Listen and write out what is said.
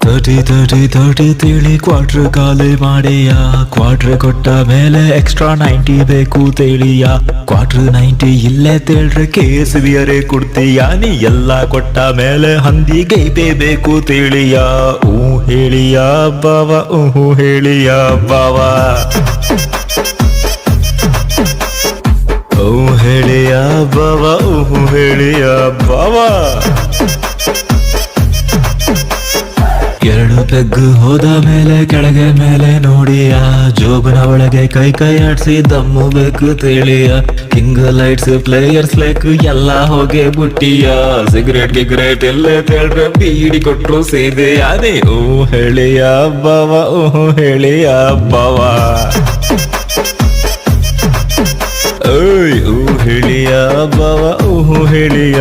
thirty ತಿಳಿ quarter ಖಾಲಿ ಮಾಡಿಯ quarter ಕೊಟ್ಟ ಮೇಲೆ ಎಕ್ಸ್ಟ್ರಾ 90 ಬೇಕು ತೇಳಿಯ ಕ್ವಾರ್ಟರ್ 90 ಇಲ್ಲೇ ತೇಳ್ರೆ ಕೇಸ್ ಬಿಯರೆ ಕೊಡ್ತೀಯ ನೀ ಎಲ್ಲ ಕೊಟ್ಟ ಮೇಲೆ ಹಂದಿಗೆ ಬೇಕು ತೇಳಿಯ ಹೇಳಿಯ ಬಾವ ಹೇಳಿಯ ಬಾವ ಹೇಳಿಯ ಬಾವ ಹೇಳಿಯ ಬಾವ ಎರಡು ಪೆಗ್ಗು ಹೋದ ಮೇಲೆ ಕೆಳಗೆ ಮೇಲೆ ನೋಡಿಯ ಜೋಬನ ಒಳಗೆ ಕೈ ಆಡ್ಸಿ ದಮ್ಮು ಬೇಕು ತೇಳಿಯ ಕಿಂಗ್ ಲೈಟ್ಸ್ ಪ್ಲೇಯರ್ಸ್ ಲೇಕ್ ಎಲ್ಲ ಹೋಗಿ ಬುಟ್ಟಿಯ ಸಿಗರೇಟ್ ಗಿಗರೇಟ್ ಎಲ್ಲೇ ತೇಳ್ರೆ ಬೀಡಿ ಕೊಟ್ರು ಸೀದೆ ಅದೇ ಹೇಳಿಯ ಬಾವ ಹೇಳಿಯ ಬಾವ ಹೇಳಿಯ ಬಾವ ಹೇಳಿಯ